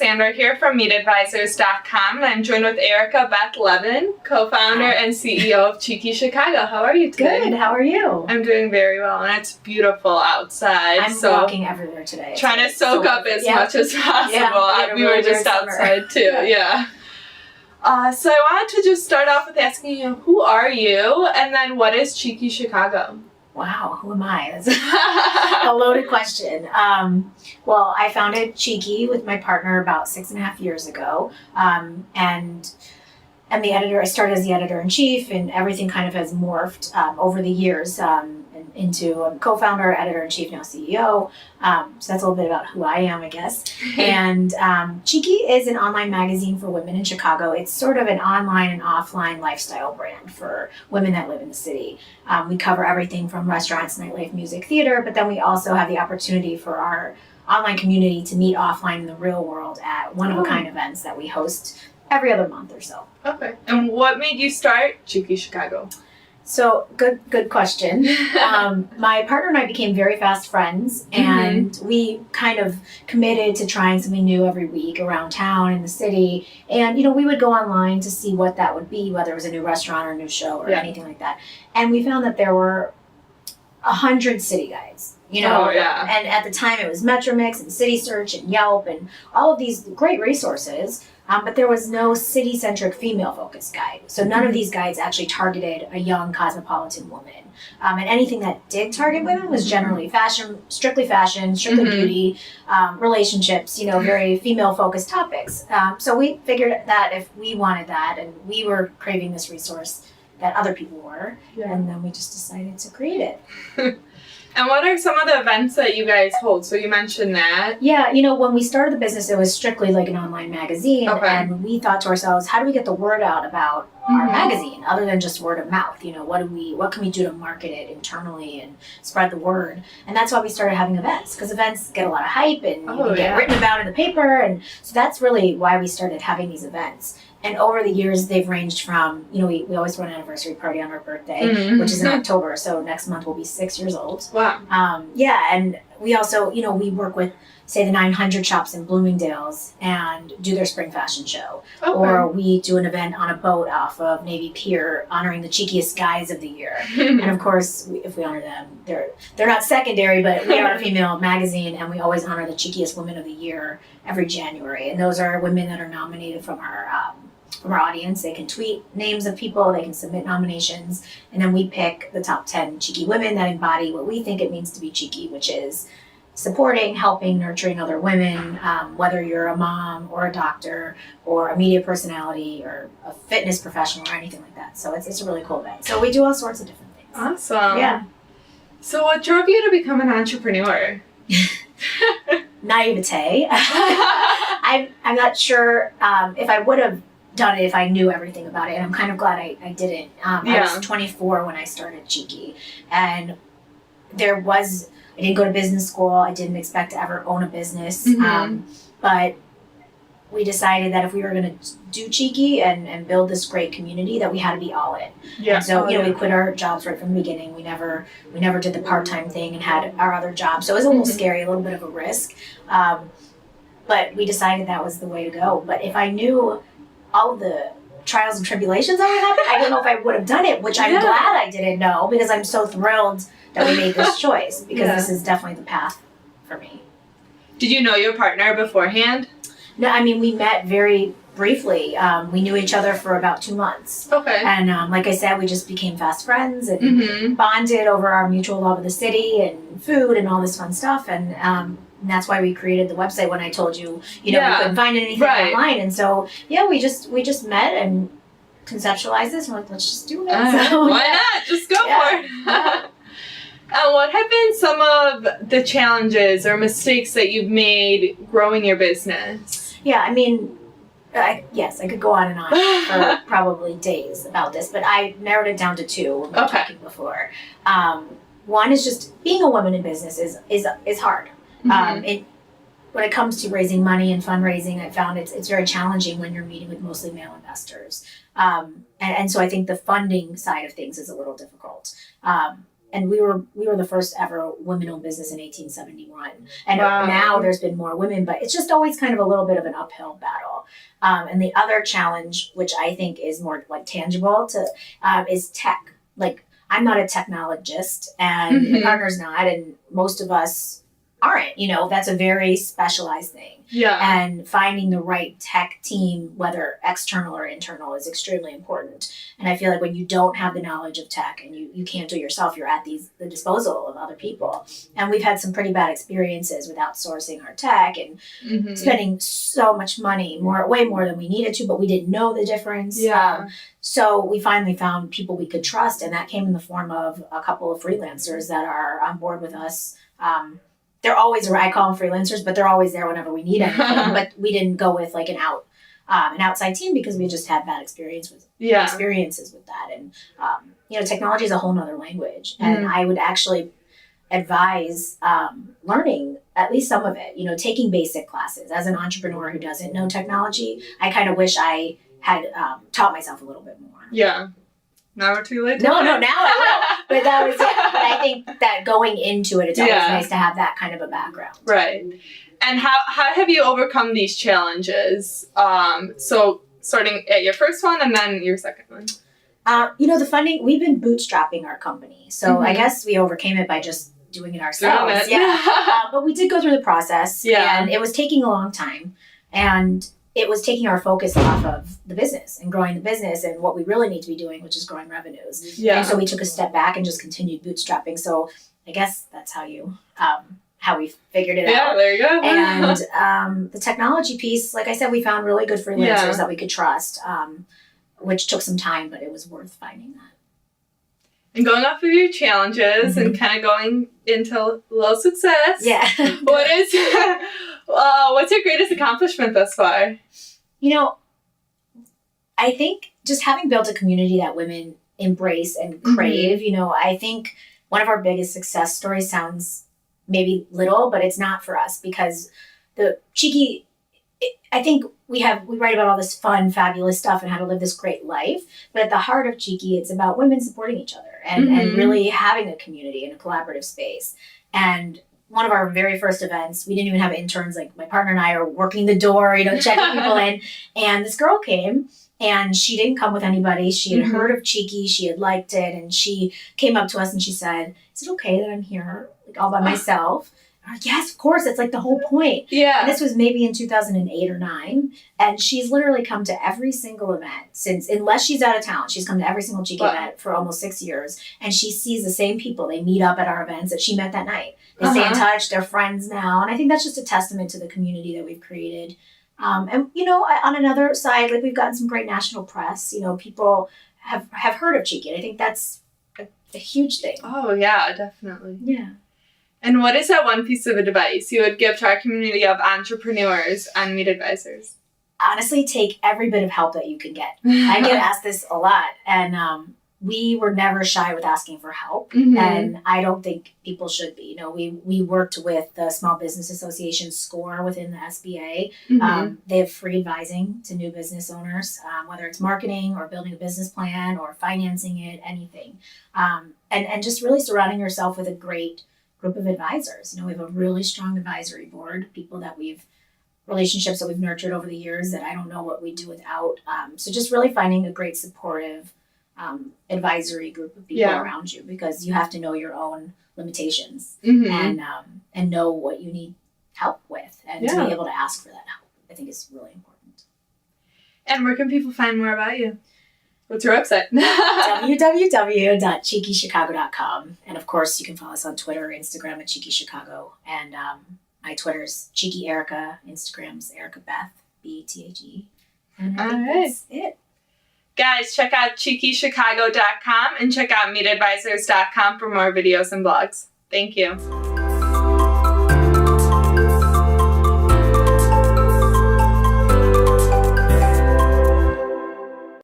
Alexandra here from MeetAdvisors.com, and I'm joined with Bethe Levin, co-founder and CEO of Cheeky Chicago. How are you today? Good. How are you? I'm doing very well, and it's beautiful outsid. I'm walking everywhere today. Trying to soak up as much as possible. Yeah, we were just outside too. Yeah. So I wanted to just start off with asking you, who are you, and then what is Cheeky Chicago? Wow, who am I? That's a loaded question. Well, I founded Cheeky with my partner about 6.5 years ago, and I'm the editor. I started as the editor-in-chief, and everything kind of has morphed over the years into a co-founder, editor-in-chief, now CEO. So that's a little bit about who I am, I guess. And Cheeky is an online magazine for women in Chicago. It's sort of an online and offline lifestyle brand for women that live in the city. We cover everything from restaurants, nightlife, music, theater, but then we also have the opportunity for our online community to meet offline in the real world at one-of-a-kind events that we host every other month or so. Okay. And what made you start Cheeky Chicago? So, good question. My partner and I became very fast friends, and we kind of committed to trying something new every week around town in the city. And, we would go online to see what that would be, whether it was a new restaurant or a new show or anything like that. And we found that there were 100 city guides, and at the time it was Metromix and City Search and Yelp and all of these great resources. But there was no city-centric female-focused guide. So none of these guides actually targeted a young cosmopolitan woman. And anything that did target women was generally strictly beauty, relationships, very female-focused topics. So we figured that if we wanted that, and we were craving this resource that other people were, and then we just decided to create it. And what are some of the events that you guys hold? So you mentioned that. Yeah, when we started the business, it was strictly like an online magazine. Okay. And we thought to ourselves, how do we get the word out about our magazine other than just word of mouth? What can we do to market it internally and spread the word? And that's why we started having events, because events get a lot of hype and you can get written about in the paper. And so that's really why we started having these events. And over the years, they've ranged from, we always throw an anniversary party on our birthday, which is in October. So next month we'll be 6 years old. Wow. And we also, we work with, say, the 900 shops in Bloomingdale's and do their spring fashion show. Okay. Or we do an event on a boat off of Navy Pier honoring the cheekiest guys of the year. And of course, if we honor them, they're not secondary, but we are a female magazine, and we always honor the cheekiest women of the year every January. And those are women that are nominated from our audience. They can tweet names of people, they can submit nominations, and then we pick the top 10 cheeky women that embody what we think it means to be cheeky, which is supporting, helping, nurturing other women, whether you're a mom or a doctor or a media personality or a fitness professional or anything like that. So it's a really cool event. So we do all sorts of different things. Awesome. Yeah. So what drove you to become an entrepreneur? Naivete. I'm not sure if I would have done it if I knew everything about it, and I'm kind of glad I didn't. I was 24 when I started Cheeky, and I didn't go to business school. I didn't expect to ever own a business, but we decided that if we were going to do Cheeky and build this great community, that we had to be all in. Yeah. And so we quit our jobs right from the beginning. We never did the part-time thing and had our other job, so it was a little scary, a little bit of a risk, but we decided that was the way to go. But if I knew all of the trials and tribulations that would happen, I don't know if I would have done it, which I'm glad I didn't know, because I'm so thrilled that we made this choice, because this is definitely the path for me. Did you know your partner beforehand? No, I mean, we met very briefly. We knew each other for about 2 months. Okay. And like I said, we just became fast friends and bonded over our mutual love of the city and food and all this fun stuff. And that's why we created the website when I told you, we couldn't find anything online. And so, we just met and conceptualized this. And we're like, let's just do it. Why not? Just go for it. And what have been some of the challenges or mistakes that you've made growing your business? Yeah, I mean, yes, I could go on and on for probably days about this, but I narrowed it down to 2 when we were talking before. One is just being a woman in business is hard. When it comes to raising money and fundraising, I found it's very challenging when you're meeting with mostly male investors. And so I think the funding side of things is a little difficult. and we were the first ever women-owned business in 1871. And Wow. now there's been more women, but it's just always kind of a little bit of an uphill battle. And the other challenge, which I think is more like tangible to, is tech. Like, I'm not a technologist, and my partner's not, and most of us aren't. You know, that's a very specialized thing. Yeah. And finding the right tech team, whether external or internal, is extremely important. And I feel like when you don't have the knowledge of tech and you can't do it yourself, you're at the disposal of other people. And we've had some pretty bad experiences with outsourcing our tech and spending so much money, way more than we needed to, but we didn't know the difference. Yeah. So we finally found people we could trust, and that came in the form of a couple of freelancers that are on board with us. They're always, I call them freelancers, but they're always there whenever we need anything. But we didn't go with like an outside team because we just had bad experiences with that. And, you know, technology is a whole nother language. And I would actually advise learning at least some of it, you know, taking basic classes. As an entrepreneur who doesn't know technology, I kind of wish I had taught myself a little bit more. Yeah. Now we're too late. No, now I will. But that was, yeah. But I think that going into it, it's always nice to have that kind of a background. Right. And how have you overcome these challenges? So starting at your first one and then your second one. You know, the funding, we've been bootstrapping our company. So I guess we overcame it by just doing it ourselves. But we did go through the process. Yeah. And it was taking a long time. And it was taking our focus off of the business and growing the business and what we really need to be doing, which is growing revenues. Yeah. And so we took a step back and just continued bootstrapping. So I guess that's how we figured it out. Yeah, there you go. And the technology piece, like I said, we found really good freelancers that we could trust, which took some time, but it was worth finding that. And going off of your challenges and kind of going into low success. Yeah. What's your greatest accomplishment thus far? You know, I think just having built a community that women embrace and crave, you know, I think one of our biggest success stories sounds maybe little, but it's not for us because the Cheeky, I think we write about all this fun, fabulous stuff and how to live this great life. But at the heart of Cheeky, it's about women supporting each other and really having a community and a collaborative space. And one of our very first events, we didn't even have interns. Like my partner and I are working the door, you know, checking people in. And this girl came and she didn't come with anybody. She had heard of Cheeky. She had liked it. And she came up to us and she said, "Is it okay that I'm here like all by myself?" Like, yes, of course. It's like the whole point. Yeah. And this was maybe in 2008 or 9. And she's literally come to every single event since, unless she's out of town, she's come to every single Cheeky event for almost 6 years. And she sees the same people. They meet up at our events that she met that night. They stay in touch. They're friends now. And I think that's just a testament to the community that we've created. And, you know, on another side, like we've gotten some great national press. You know, people have heard of Cheeky. And I think that's a huge thing. Oh, yeah, definitely. Yeah. And what is that one piece of advice you would give to our community of entrepreneurs and meet advisors? Honestly, take every bit of help that you can get. I get asked this a lot. And we were never shy with asking for help. And I don't think people should be. You know, we worked with the Small Business Association SCORE within the SBA. They have free advising to new business owners, whether it's marketing or building a business plan or financing it, anything. And just really surrounding yourself with a great group of advisors. You know, we have a really strong advisory board, relationships that we've nurtured over the years that I don't know what we'd do without. So just really finding a great supportive advisory group of people around you, because you have to know your own limitations and know what you need help with and to be able to ask for that help. I think is really important. And where can people find more about you? What's your website? www.cheekychicago.com. And of course, you can follow us on Twitter, Instagram at Cheeky Chicago. And my Twitter's Cheeky Erica, Instagram's Erica Beth, BETHE. And I think that's it. Guys, check out cheekychicago.com and check out meetadvisors.com for more videos and blogs. Thank you.